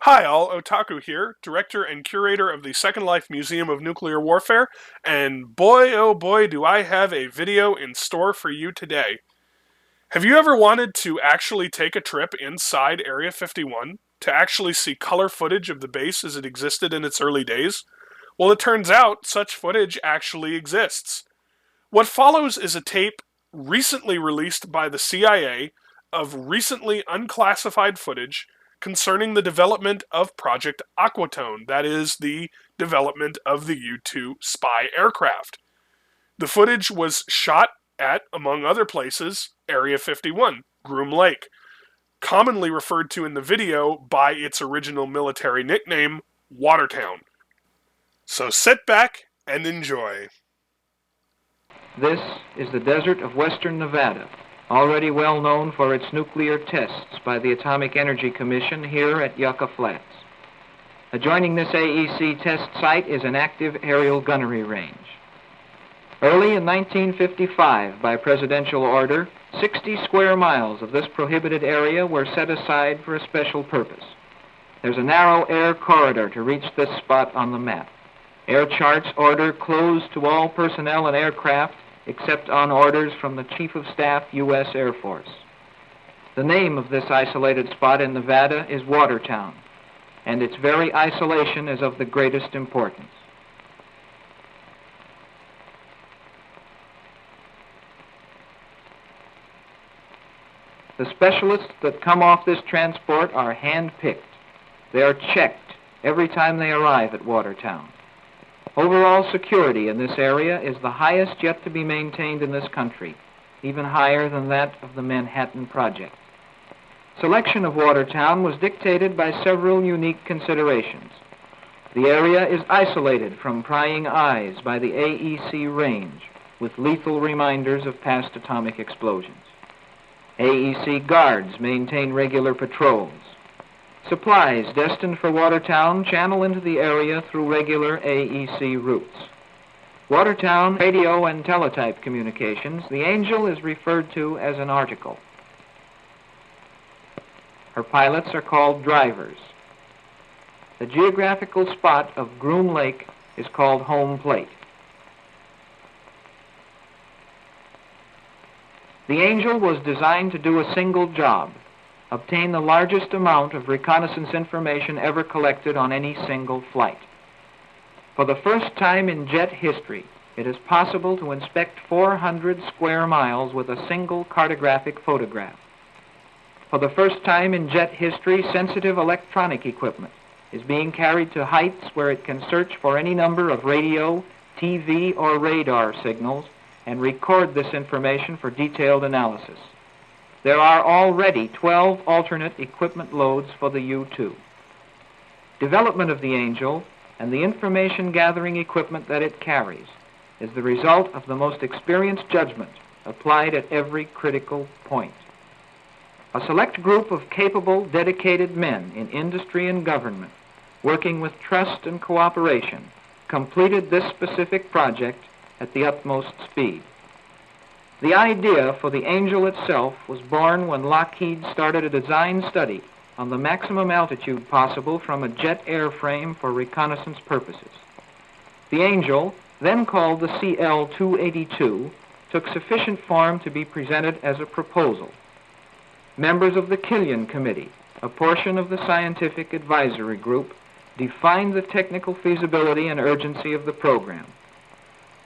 Hi all, Otaku here, director and curator of the Second Life Museum of Nuclear Warfare, and boy oh boy do I have a video in store for you today. Have you ever wanted to actually take a trip inside Area 51 to actually see color footage of the base as it existed in its early days? Well, it turns out such footage actually exists. What follows is a tape recently released by the CIA of recently unclassified footage concerning the development of Project Aquatone, that is, the development of the U-2 spy aircraft. The footage was shot at, among other places, Area 51, Groom Lake, commonly referred to in the video by its original military nickname, Watertown. So sit back and enjoy. This is the desert of western Nevada, already well known for its nuclear tests by the Atomic Energy Commission here at Yucca Flats. Adjoining this AEC test site is an active aerial gunnery range. Early in 1955, by presidential order, 60 square miles of this prohibited area were set aside for a special purpose. There's a narrow air corridor to reach this spot on the map. Air charts order closed to all personnel and aircraft except on orders from the Chief of Staff, U.S. Air Force. The name of this isolated spot in Nevada is Watertown, and its very isolation is of the greatest importance. The specialists that come off this transport are hand-picked. They are checked every time they arrive at Watertown. Overall security in this area is the highest yet to be maintained in this country, even higher than that of the Manhattan Project. Selection of Watertown was dictated by several unique considerations. The area is isolated from prying eyes by the AEC range, with lethal reminders of past atomic explosions. AEC guards maintain regular patrols. Supplies destined for Watertown channel into the area through regular AEC routes. Watertown radio and teletype communications, the Angel is referred to as an article. Her pilots are called drivers. The geographical spot of Groom Lake is called home plate. The Angel was designed to do a single job: obtain the largest amount of reconnaissance information ever collected on any single flight. For the first time in jet history, it is possible to inspect 400 square miles with a single cartographic photograph. For the first time in jet history, sensitive electronic equipment is being carried to heights where it can search for any number of radio, TV, or radar signals and record this information for detailed analysis. There are already 12 alternate equipment loads for the U-2. Development of the Angel and the information gathering equipment that it carries is the result of the most experienced judgment applied at every critical point. A select group of capable, dedicated men in industry and government, working with trust and cooperation, completed this specific project at the utmost speed. The idea for the Angel itself was born when Lockheed started a design study on the maximum altitude possible from a jet airframe for reconnaissance purposes. The Angel, then called the CL-282, took sufficient form to be presented as a proposal. Members of the Killian Committee, a portion of the scientific advisory group, defined the technical feasibility and urgency of the program.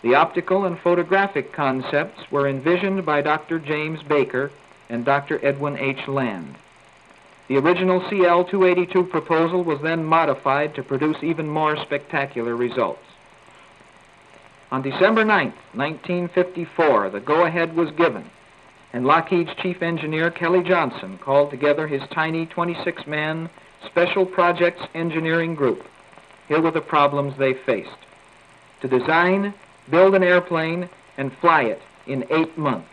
The optical and photographic concepts were envisioned by Dr. James Baker and Dr. Edwin H. Land. The original CL-282 proposal was then modified to produce even more spectacular results. On December 9, 1954, the go-ahead was given, and Lockheed's chief engineer, Kelly Johnson, called together his tiny 26-man Special Projects Engineering Group. Here were the problems they faced: to design, build an airplane, and fly it in 8 months.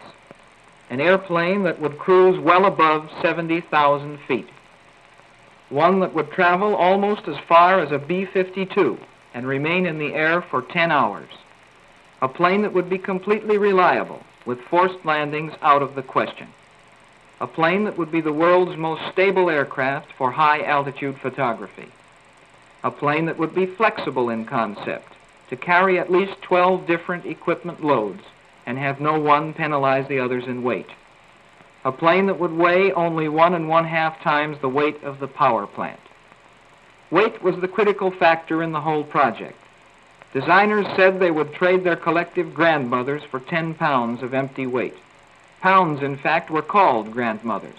An airplane that would cruise well above 70,000 feet. One that would travel almost as far as a B-52 and remain in the air for 10 hours. A plane that would be completely reliable, with forced landings out of the question. a plane that would be the world's most stable aircraft for high-altitude photography, a plane that would be flexible in concept, to carry at least 12 different equipment loads and have no one penalize the others in weight, a plane that would weigh only 1.5 times the weight of the power plant. Weight was the critical factor in the whole project. Designers said they would trade their collective grandmothers for 10 pounds of empty weight. Pounds, in fact, were called grandmothers.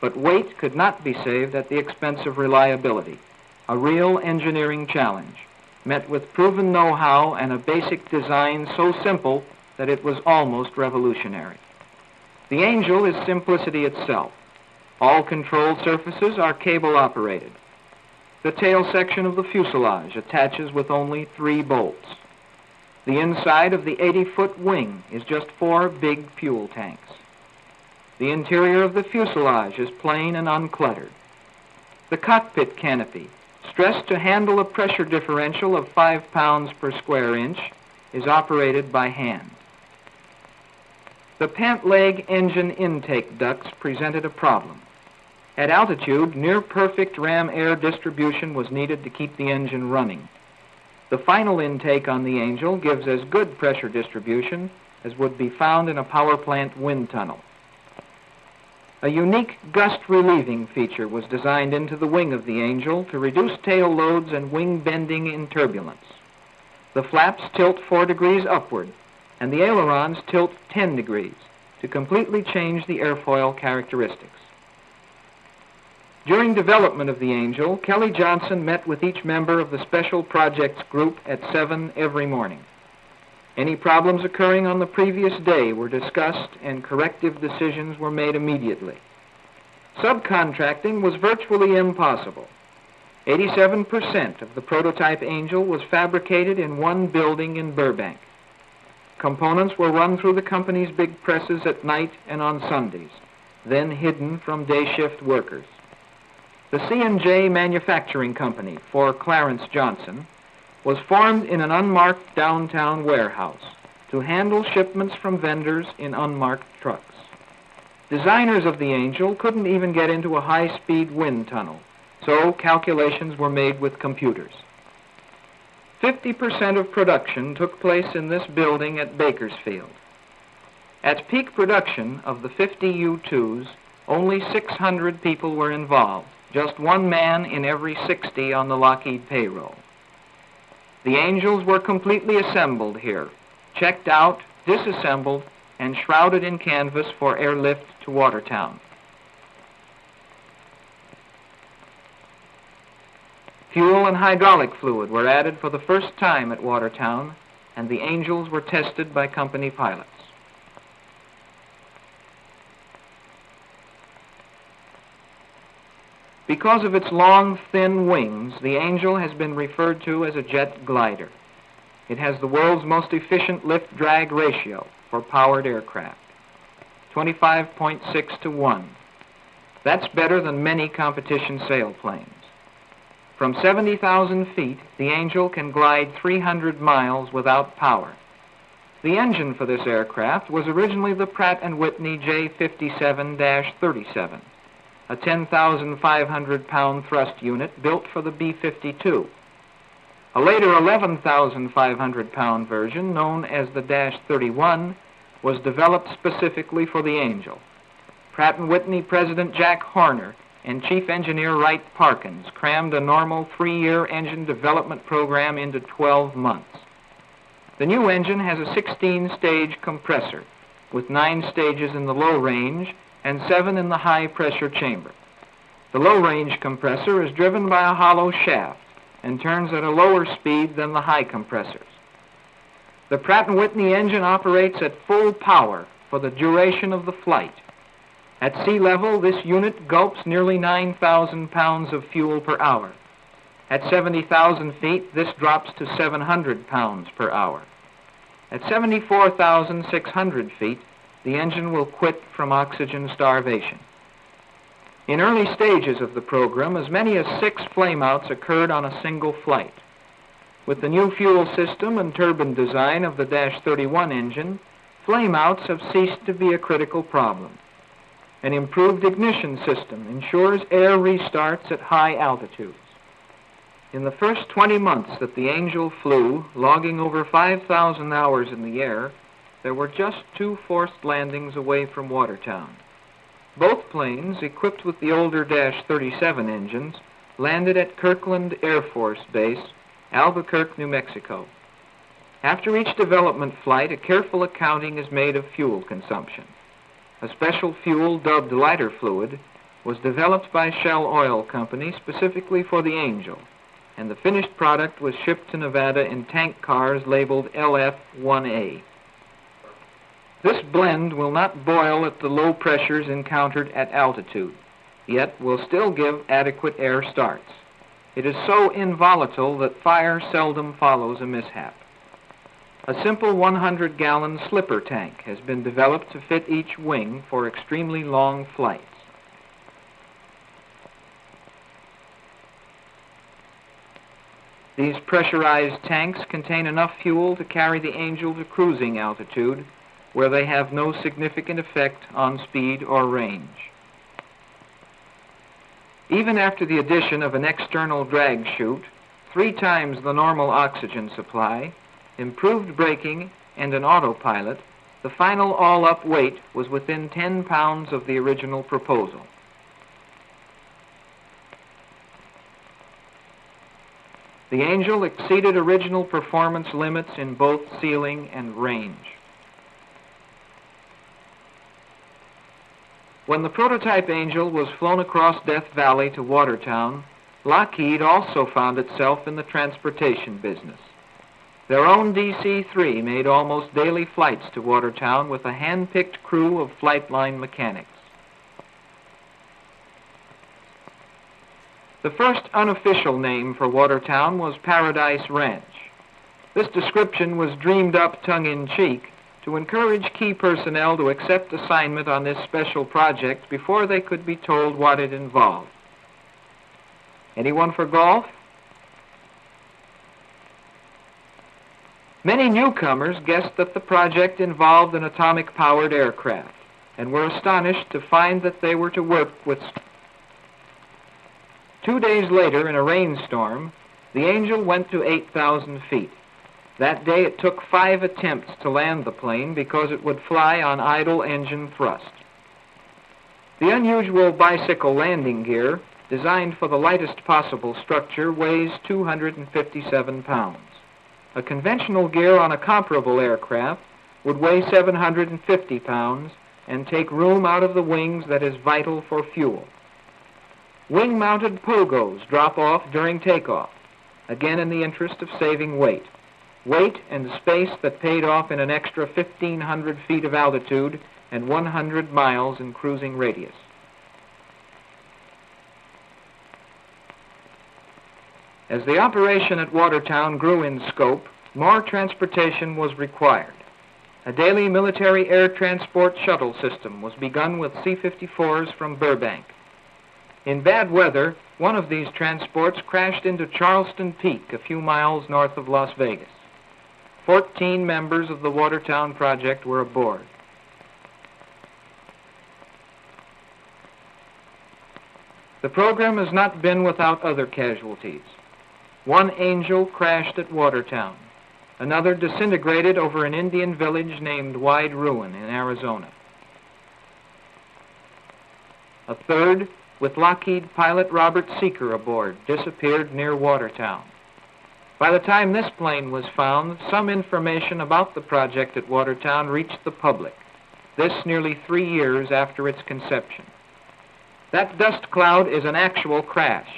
But weight could not be saved at the expense of reliability, a real engineering challenge, met with proven know-how and a basic design so simple that it was almost revolutionary. The Angel is simplicity itself. All control surfaces are cable-operated. The tail section of the fuselage attaches with only 3 bolts. The inside of the 80-foot wing is just 4 big fuel tanks. The interior of the fuselage is plain and uncluttered. The cockpit canopy, stressed to handle a pressure differential of 5 pounds per square inch, is operated by hand. The pant leg engine intake ducts presented a problem. At altitude, near-perfect ram air distribution was needed to keep the engine running. The final intake on the Angel gives as good pressure distribution as would be found in a power plant wind tunnel. A unique gust relieving feature was designed into the wing of the Angel to reduce tail loads and wing bending in turbulence. The flaps tilt 4 degrees upward, and the ailerons tilt 10 degrees to completely change the airfoil characteristics. During development of the Angel, Kelly Johnson met with each member of the Special Projects Group at 7 every morning. Any problems occurring on the previous day were discussed and corrective decisions were made immediately. Subcontracting was virtually impossible. 87% of the prototype Angel was fabricated in one building in Burbank. Components were run through the company's big presses at night and on Sundays, then hidden from day shift workers. The C&J Manufacturing Company, for Clarence Johnson, was formed in an unmarked downtown warehouse to handle shipments from vendors in unmarked trucks. Designers of the Angel couldn't even get into a high-speed wind tunnel, so calculations were made with computers. 50% of production took place in this building at Bakersfield. At peak production of the 50 U-2s, only 600 people were involved, just 1 man in every 60 on the Lockheed payroll. The Angels were completely assembled here, checked out, disassembled, and shrouded in canvas for airlift to Watertown. Fuel and hydraulic fluid were added for the first time at Watertown, and the Angels were tested by company pilots. Because of its long, thin wings, the Angel has been referred to as a jet glider. It has the world's most efficient lift-drag ratio for powered aircraft, 25.6 to 1. That's better than many competition sailplanes. From 70,000 feet, the Angel can glide 300 miles without power. The engine for this aircraft was originally the Pratt & Whitney J57-37, a 10,500-pound thrust unit built for the B-52. A later 11,500-pound version, known as the -31, was developed specifically for the Angel. Pratt & Whitney President Jack Horner and Chief Engineer Wright Parkins crammed a normal 3-year engine development program into 12 months. The new engine has a 16-stage compressor with 9 stages in the low range and 7 in the high-pressure chamber. The low-range compressor is driven by a hollow shaft and turns at a lower speed than the high compressors. The Pratt & Whitney engine operates at full power for the duration of the flight. At sea level, this unit gulps nearly 9,000 pounds of fuel per hour. At 70,000 feet, this drops to 700 pounds per hour. At 74,600 feet, the engine will quit from oxygen starvation. In early stages of the program, as many as 6 flameouts occurred on a single flight. With the new fuel system and turbine design of the -31 engine, flameouts have ceased to be a critical problem. An improved ignition system ensures air restarts at high altitudes. In the first 20 months that the Angel flew, logging over 5,000 hours in the air, there were just 2 forced landings away from Watertown. Both planes, equipped with the older Dash 37 engines, landed at Kirkland Air Force Base, Albuquerque, New Mexico. After each development flight, a careful accounting is made of fuel consumption. A special fuel dubbed lighter fluid was developed by Shell Oil Company specifically for the Angel, and the finished product was shipped to Nevada in tank cars labeled LF-1A. This blend will not boil at the low pressures encountered at altitude, yet will still give adequate air starts. It is so involatile that fire seldom follows a mishap. A simple 100-gallon slipper tank has been developed to fit each wing for extremely long flights. These pressurized tanks contain enough fuel to carry the Angel to cruising altitude, where they have no significant effect on speed or range. Even after the addition of an external drag chute, 3 times the normal oxygen supply, improved braking, and an autopilot, the final all-up weight was within 10 pounds of the original proposal. The Angel exceeded original performance limits in both ceiling and range. When the prototype Angel was flown across Death Valley to Watertown, Lockheed also found itself in the transportation business. Their own DC-3 made almost daily flights to Watertown with a hand-picked crew of flight line mechanics. The first unofficial name for Watertown was Paradise Ranch. This description was dreamed up tongue-in-cheek to encourage key personnel to accept assignment on this special project before they could be told what it involved. Anyone for golf? Many newcomers guessed that the project involved an atomic-powered aircraft and were astonished to find that they were to work with. 2 days later, in a rainstorm, the Angel went to 8,000 feet. That day it took 5 attempts to land the plane because it would fly on idle engine thrust. The unusual bicycle landing gear, designed for the lightest possible structure, weighs 257 pounds. A conventional gear on a comparable aircraft would weigh 750 pounds and take room out of the wings that is vital for fuel. Wing-mounted pogos drop off during takeoff, again in the interest of saving weight. Weight and space that paid off in an extra 1,500 feet of altitude and 100 miles in cruising radius. As the operation at Watertown grew in scope, more transportation was required. A daily military air transport shuttle system was begun with C-54s from Burbank. In bad weather, one of these transports crashed into Charleston Peak, a few miles north of Las Vegas. 14 members of the Watertown project were aboard. The program has not been without other casualties. One Angel crashed at Watertown. Another disintegrated over an Indian village named Wide Ruin in Arizona. A third, with Lockheed pilot Robert Seeker aboard, disappeared near Watertown. By the time this plane was found, some information about the project at Watertown reached the public, this nearly 3 years after its conception. That dust cloud is an actual crash.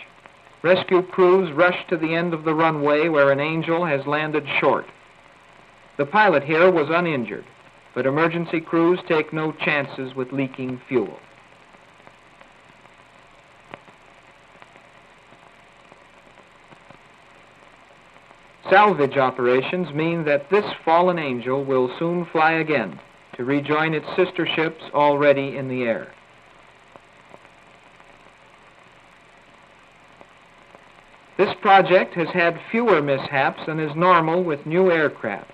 Rescue crews rush to the end of the runway where an Angel has landed short. The pilot here was uninjured, but emergency crews take no chances with leaking fuel. Salvage operations mean that this fallen Angel will soon fly again to rejoin its sister ships already in the air. This project has had fewer mishaps than is normal with new aircraft,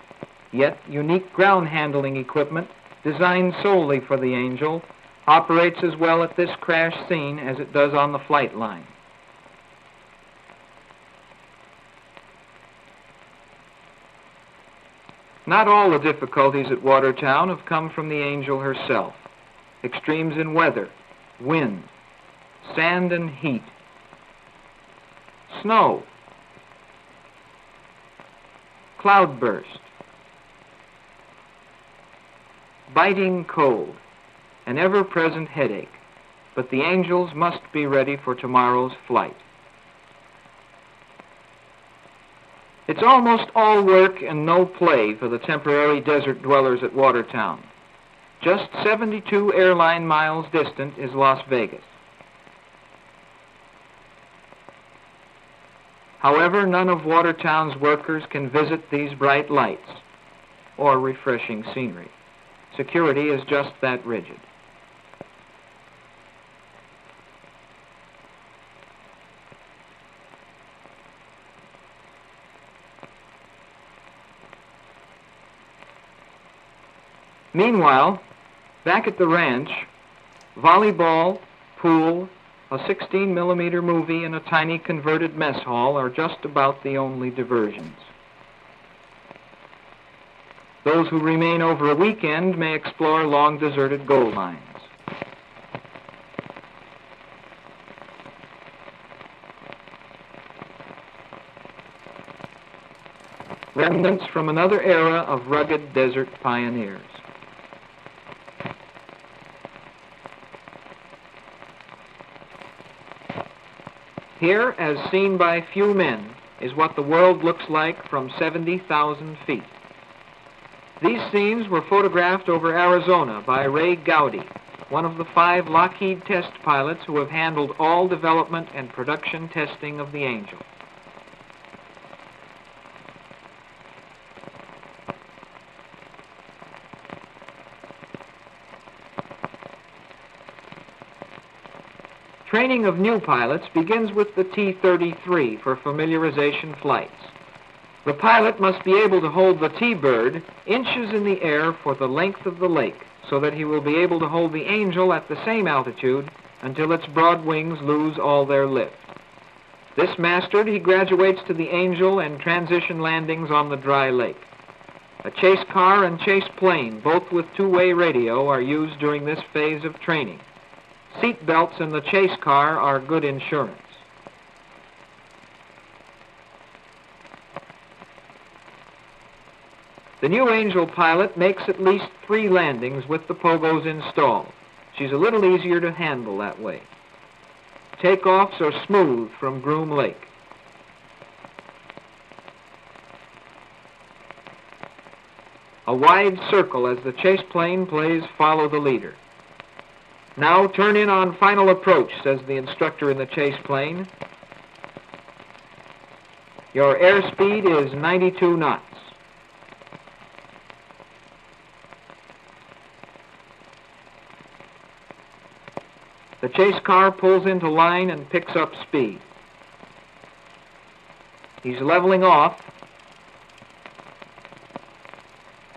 yet unique ground handling equipment designed solely for the Angel operates as well at this crash scene as it does on the flight line. Not all the difficulties at Watertown have come from the Angel herself. Extremes in weather, wind, sand and heat, snow, cloudburst, biting cold, an ever-present headache, but the Angels must be ready for tomorrow's flight. It's almost all work and no play for the temporary desert dwellers at Watertown. Just 72 airline miles distant is Las Vegas. However, none of Watertown's workers can visit these bright lights or refreshing scenery. Security is just that rigid. Meanwhile, back at the ranch, volleyball, pool, a 16mm movie, and a tiny converted mess hall are just about the only diversions. Those who remain over a weekend may explore long deserted gold mines. Remnants from another era of rugged desert pioneers. Here, as seen by few men, is what the world looks like from 70,000 feet. These scenes were photographed over Arizona by Ray Gowdy, one of the 5 Lockheed test pilots who have handled all development and production testing of the Angel. Training of new pilots begins with the T-33 for familiarization flights. The pilot must be able to hold the T-bird inches in the air for the length of the lake, so that he will be able to hold the Angel at the same altitude until its broad wings lose all their lift. This mastered, he graduates to the Angel and transition landings on the dry lake. A chase car and chase plane, both with two-way radio, are used during this phase of training. Seat belts in the chase car are good insurance. The new Angel pilot makes at least 3 landings with the pogos installed. She's a little easier to handle that way. Takeoffs are smooth from Groom Lake. A wide circle as the chase plane plays Follow the Leader. Now turn in on final approach, says the instructor in the chase plane. Your airspeed is 92 knots. The chase car pulls into line and picks up speed. He's leveling off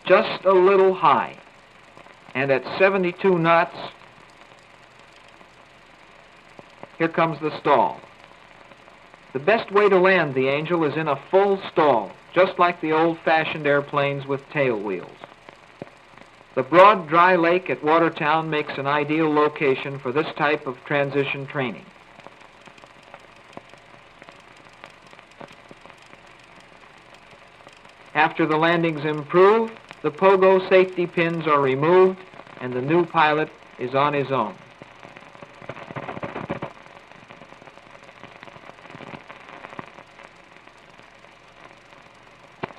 just a little high, and at 72 knots, here comes the stall. The best way to land the Angel is in a full stall, just like the old-fashioned airplanes with tail wheels. The broad, dry lake at Watertown makes an ideal location for this type of transition training. After the landings improve, the pogo safety pins are removed, and the new pilot is on his own.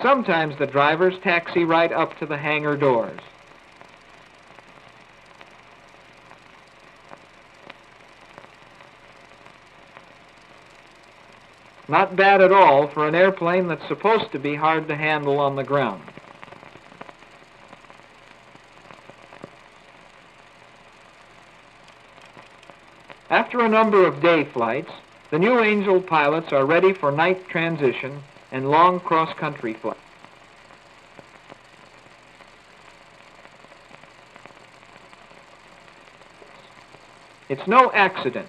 Sometimes the drivers taxi right up to the hangar doors. Not bad at all for an airplane that's supposed to be hard to handle on the ground. After a number of day flights, the new Angel pilots are ready for night transition and long cross-country flights. It's no accident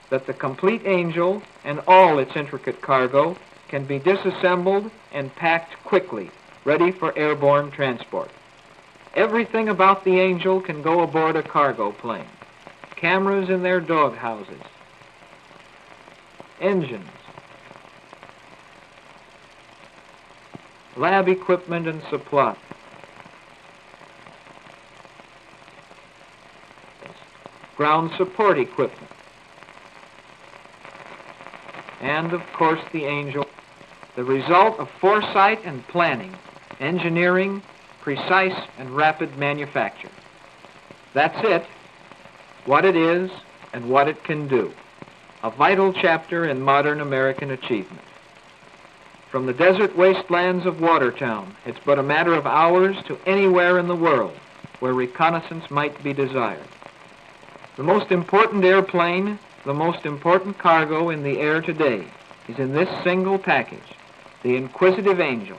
that the complete Angel and all its intricate cargo can be disassembled and packed quickly, ready for airborne transport. Everything about the Angel can go aboard a cargo plane. Cameras in their dog houses, engines, lab equipment and supply, ground support equipment, and of course the Angel, the result of foresight and planning, engineering, precise and rapid manufacture. That's it, what it is and what it can do. A vital chapter in modern American achievement. From the desert wastelands of Watertown, it's but a matter of hours to anywhere in the world where reconnaissance might be desired. The most important airplane, the most important cargo in the air today is in this single package, the inquisitive Angel.